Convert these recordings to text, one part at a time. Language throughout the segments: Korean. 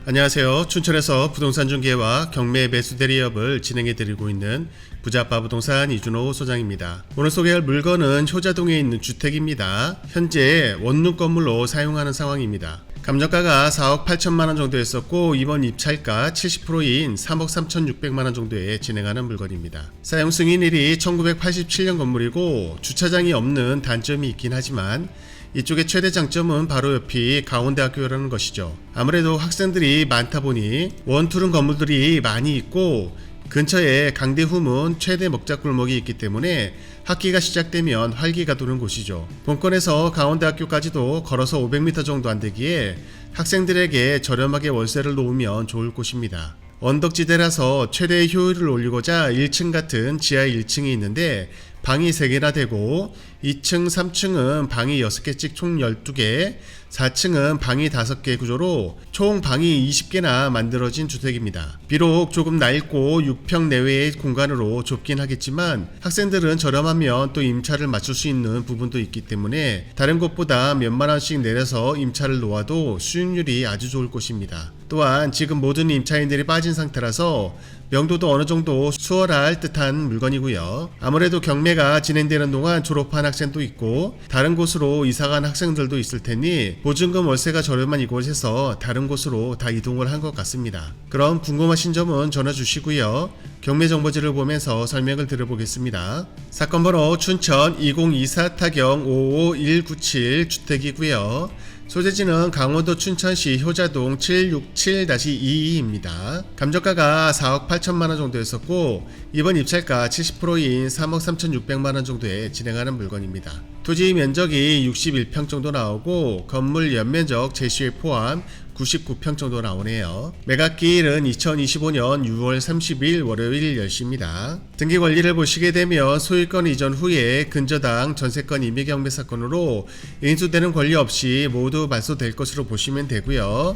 안녕하세요. 춘천에서 부동산 중개와 경매 매수 대리업을 진행해 드리고 있는 부자빠 부동산 이준호 소장입니다. 오늘 소개할 물건은 효자동에 있는 주택입니다. 현재 원룸 건물로 사용하는 상황입니다. 감정가가 4억 8천만원 정도 했었고 이번 입찰가 70%인 3억 3,600만원 정도에 진행하는 물건입니다. 사용 승인일이 1987년 건물이고 주차장이 없는 단점이 있긴 하지만 이쪽의 최대 장점은 바로 옆이 강원대학교라는 것이죠. 아무래도 학생들이 많다 보니 원투룸 건물들이 많이 있고 근처에 강대 후문 최대 먹자골목이 있기 때문에 학기가 시작되면 활기가 도는 곳이죠. 본권에서 강원대학교까지도 걸어서 500m 정도 안 되기에 학생들에게 저렴하게 월세를 놓으면 좋을 곳입니다. 언덕지대라서 최대의 효율을 올리고자 1층 같은 지하 1층이 있는데 방이 3개나 되고 2층, 3층은 방이 6개씩 총 12개, 4층은 방이 5개 구조로 총 방이 20개나 만들어진 주택입니다. 비록 조금 낡고 6평 내외의 공간으로 좁긴 하겠지만 학생들은 저렴하면 또 임차를 맞출 수 있는 부분도 있기 때문에 다른 곳보다 몇만원씩 내려서 임차를 놓아도 수익률이 아주 좋을 곳입니다. 또한 지금 모든 임차인들이 빠진 상태라서 명도도 어느 정도 수월할 듯한 물건이고요. 아무래도 경매가 진행되는 동안 졸업한 학생도 있고 다른 곳으로 이사간 학생들도 있을 테니 보증금 월세가 저렴한 이곳에서 다른 곳으로 다 이동을 한 것 같습니다. 그럼 궁금하신 점은 전화 주시고요. 경매 정보지를 보면서 설명을 드려보겠습니다. 사건 번호 춘천 2024 타경 55197 주택이고요. 소재지는 강원도 춘천시 효자동 767-22입니다. 감정가가 4억 8천만원 정도 했었고 이번 입찰가 70%인 3억 3,600만원 정도에 진행하는 물건입니다. 토지 면적이 61평 정도 나오고 건물 연면적 제시에 포함 99평 정도 나오네요. 매각기일은 2025년 6월 30일 월요일 10시입니다. 등기 권리를 보시게 되면 소유권 이전 후에 근저당 전세권 임의경매 사건으로 인수되는 권리 없이 모두 말소될 것으로 보시면 되고요.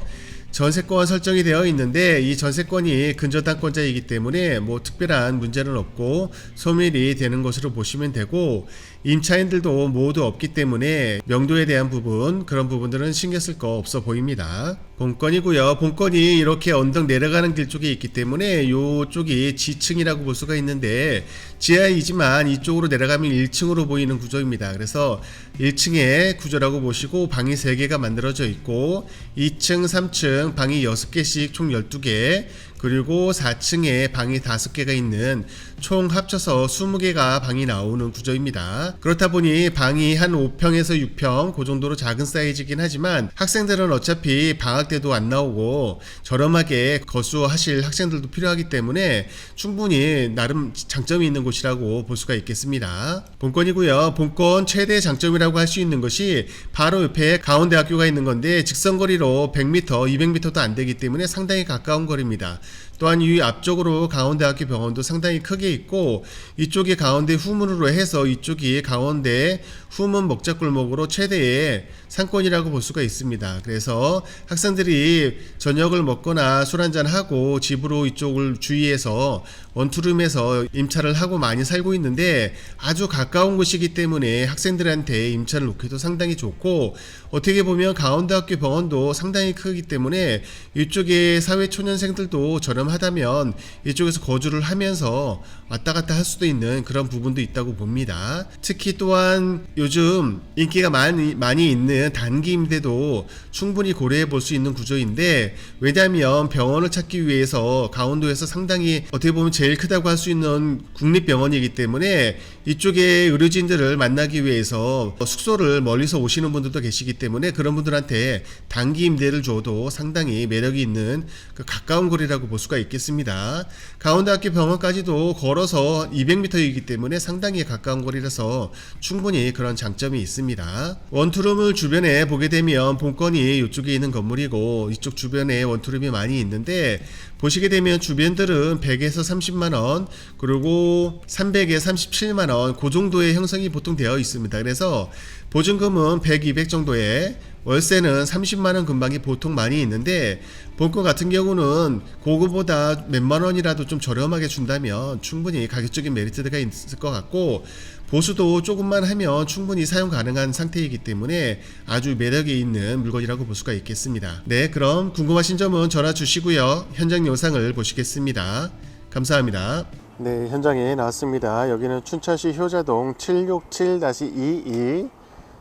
전세권 설정이 되어 있는데 이 전세권이 근저당권자이기 때문에 특별한 문제는 없고 소멸이 되는 것으로 보시면 되고 임차인들도 모두 없기 때문에 명도에 대한 부분 그런 부분들은 신경 쓸 거 없어 보입니다. 본건이고요. 본건이 이렇게 언덕 내려가는 길 쪽에 있기 때문에 이쪽이 지층이라고 볼 수가 있는데 지하이지만 이쪽으로 내려가면 1층으로 보이는 구조입니다. 그래서 1층의 구조라고 보시고 방이 3개가 만들어져 있고 2층, 3층 방이 6개씩 총 12개 그리고 4층에 방이 5개가 있는 총 합쳐서 20개가 방이 나오는 구조입니다. 그렇다 보니 방이 한 5평에서 6평 그 정도로 작은 사이즈이긴 하지만 학생들은 어차피 방학 때도 안 나오고 저렴하게 거주하실 학생들도 필요하기 때문에 충분히 나름 장점이 있는 곳이라고 볼 수가 있겠습니다. 본건이고요. 본건 최대 장점이라고 할 수 있는 것이 바로 옆에 강원대학교가 있는 건데 직선거리로 100m, 200m도 안 되기 때문에 상당히 가까운 거리입니다. 또한 이 앞쪽으로 강원대학교 병원도 상당히 크게 있고 이쪽이 강원대 후문으로 해서 이쪽이 강원대 후문 먹자골목으로 최대의 상권이라고 볼 수가 있습니다. 그래서 학생들이 저녁을 먹거나 술 한잔 하고 집으로 이쪽을 주위에서 원투룸에서 임차를 하고 많이 살고 있는데 아주 가까운 곳이기 때문에 학생들한테 임차를 놓기도 상당히 좋고 어떻게 보면 강원대학교 병원도 상당히 크기 때문에 이쪽에 사회초년생들도 저렴하다면 이쪽에서 거주를 하면서 왔다 갔다 할 수도 있는 그런 부분도 있다고 봅니다. 특히 또한 요즘 인기가 많이 있는 단기 임대도 충분히 고려해 볼 수 있는 구조인데 왜냐하면 병원을 찾기 위해서 강원도에서 상당히 어떻게 보면 제일 크다고 할 수 있는 국립병원이기 때문에 이쪽에 의료진들을 만나기 위해서 숙소를 멀리서 오시는 분들도 계시기 때문에 그런 분들한테 단기 임대를 줘도 상당히 매력이 있는 가까운 거리라고 볼 수가 있겠습니다. 강원대학교 병원까지도 걸어서 200m이기 때문에 상당히 가까운 거리라서 충분히 그런 장점이 있습니다. 원투룸을 주변에 보게 되면 본건이 이쪽에 있는 건물이고 이쪽 주변에 원투룸이 많이 있는데 보시게 되면 주변들은 100에서 30만원 그리고 300에 37만원 그 정도의 형성이 보통 되어 있습니다. 그래서 보증금은 100, 200 정도에 월세는 30만원 근방이 보통 많이 있는데 본권 같은 경우는 그거보다 몇만 원이라도 좀 저렴하게 준다면 충분히 가격적인 메리트가 있을 것 같고, 보수도 조금만 하면 충분히 사용 가능한 상태이기 때문에 아주 매력이 있는 물건이라고 볼 수가 있겠습니다. 네, 그럼 궁금하신 점은 전화 주시고요. 현장 영상을 보시겠습니다. 감사합니다. 네, 현장에 나왔습니다. 여기는 춘천시 효자동 767-22,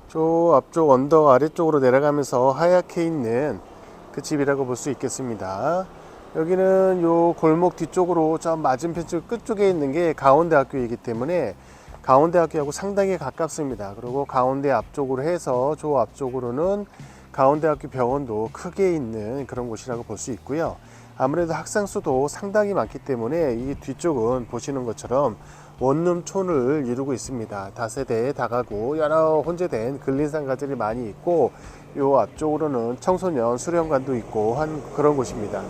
저 앞쪽 언덕 아래쪽으로 내려가면서 하얗게 있는 그 집이라고 볼 수 있겠습니다. 여기는 요 골목 뒤쪽으로 저 맞은편 끝쪽에 있는 게 가온대학교이기 때문에 가온대학교하고 상당히 가깝습니다. 그리고 가온대 앞쪽으로 해서 저 앞쪽으로는 가온대학교 병원도 크게 있는 그런 곳이라고 볼 수 있고요. 아무래도 학생 수도 상당히 많기 때문에 이 뒤쪽은 보시는 것처럼 원룸촌을 이루고 있습니다. 다세대 다가구 여러 혼재된 근린상가들이 많이 있고, 요 앞쪽으로는 청소년 수련관도 있고 한 그런 곳입니다.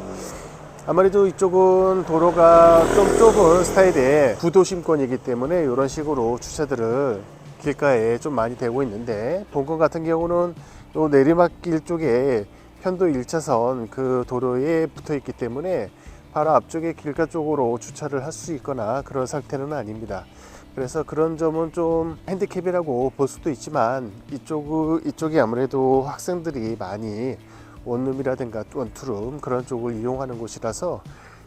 아무래도 이쪽은 도로가 좀 좁은 스타일의 구도심권이기 때문에 이런 식으로 주차들을 길가에 좀 많이 되고 있는데, 본권 같은 경우는 요 내리막길 쪽에 편도 1차선 그 도로에 붙어 있기 때문에 바로 앞쪽에 길가 쪽으로 주차를 할 수 있거나 그런 상태는 아닙니다. 그래서 그런 점은 좀 핸디캡이라고 볼 수도 있지만, 이쪽이 아무래도 학생들이 많이 원룸이라든가 원투룸 그런 쪽을 이용하는 곳이라서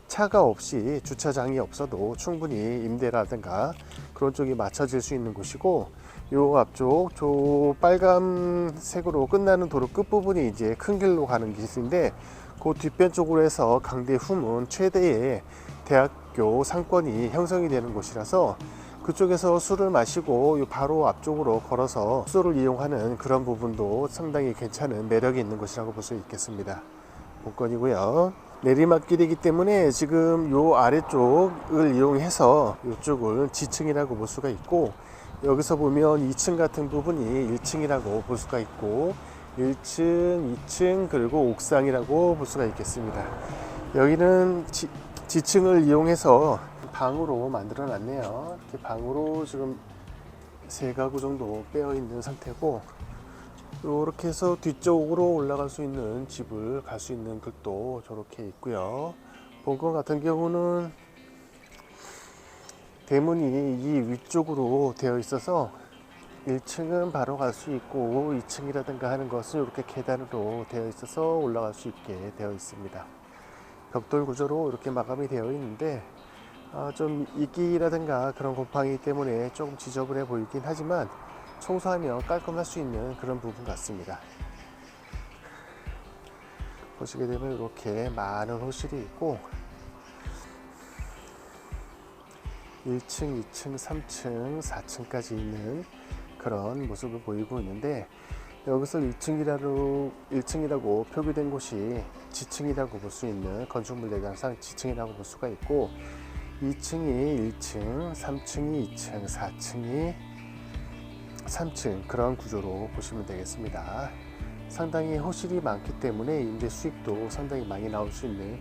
차가 없이 주차장이 없어도 충분히 임대라든가 그런 쪽이 맞춰질 수 있는 곳이고, 요 앞쪽 저 빨간색으로 끝나는 도로 끝부분이 이제 큰 길로 가는 길인데, 그 뒷변 쪽으로 해서 강대 후문 최대의 대학교 상권이 형성이 되는 곳이라서 그쪽에서 술을 마시고 바로 앞쪽으로 걸어서 숙소를 이용하는 그런 부분도 상당히 괜찮은 매력이 있는 곳이라고 볼 수 있겠습니다. 본건이고요. 내리막길이기 때문에 지금 요 아래쪽을 이용해서 이쪽을 지층이라고 볼 수가 있고, 여기서 보면 2층 같은 부분이 1층이라고 볼 수가 있고, 1층, 2층 그리고 옥상이라고 볼 수가 있겠습니다. 여기는 지층을 이용해서 방으로 만들어 놨네요. 이렇게 방으로 지금 3가구 정도 빼어 있는 상태고, 이렇게 해서 뒤쪽으로 올라갈 수 있는 집을 갈 수 있는 길도 저렇게 있고요. 본건 같은 경우는 대문이 이 위쪽으로 되어 있어서 1층은 바로 갈 수 있고 2층이라든가 하는 것은 이렇게 계단으로 되어 있어서 올라갈 수 있게 되어 있습니다. 벽돌 구조로 이렇게 마감이 되어 있는데 좀 이끼라든가 그런 곰팡이 때문에 조금 지저분해 보이긴 하지만 청소하면 깔끔할 수 있는 그런 부분 같습니다. 보시게 되면 이렇게 많은 호실이 있고 1층, 2층, 3층, 4층까지 있는 그런 모습을 보이고 있는데, 여기서 1층이라고 표기된 곳이 지층이라고 볼 수 있는 건축물 내장상 지층이라고 볼 수가 있고, 2층이 1층, 3층이 2층, 4층이 3층 그런 구조로 보시면 되겠습니다. 상당히 호실이 많기 때문에 임대 수익도 상당히 많이 나올 수 있는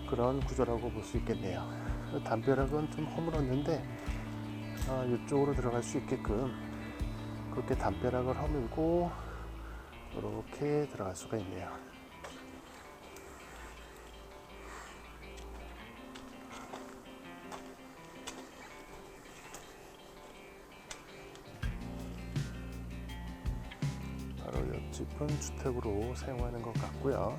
그런 구조라고 볼 수 있겠네요. 담벼락은 좀 허물었는데 이쪽으로 들어갈 수 있게끔 그렇게 담벼락을 허물고 이렇게 들어갈 수가 있네요. 바로 옆집은 주택으로 사용하는 것 같고요.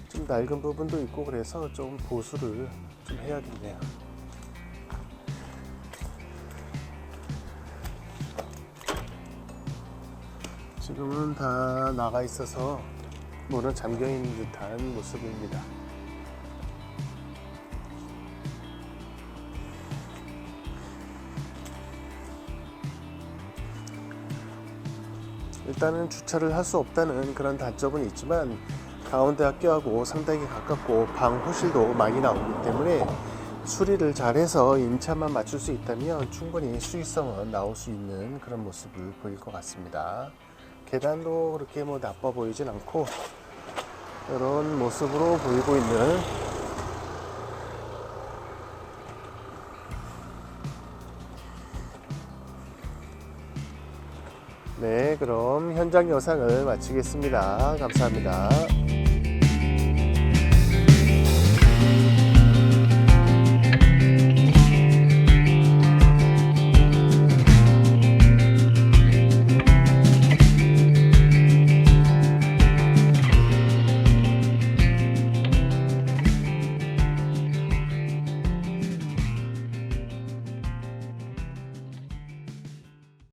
좀 낡은 부분도 있고 그래서 좀 보수를 좀 해야겠네요. 지금은 다 나가 있어서 문은 잠겨 있는 듯한 모습입니다. 일단은 주차를 할 수 없다는 그런 단점은 있지만 가운데 학교하고 상당히 가깝고 방 호실도 많이 나오기 때문에 수리를 잘해서 임차만 맞출 수 있다면 충분히 수익성은 나올 수 있는 그런 모습을 보일 것 같습니다. 계단도 그렇게 뭐 나빠 보이진 않고 이런 모습으로 보이고 있는 네, 그럼 현장 영상을 마치겠습니다. 감사합니다.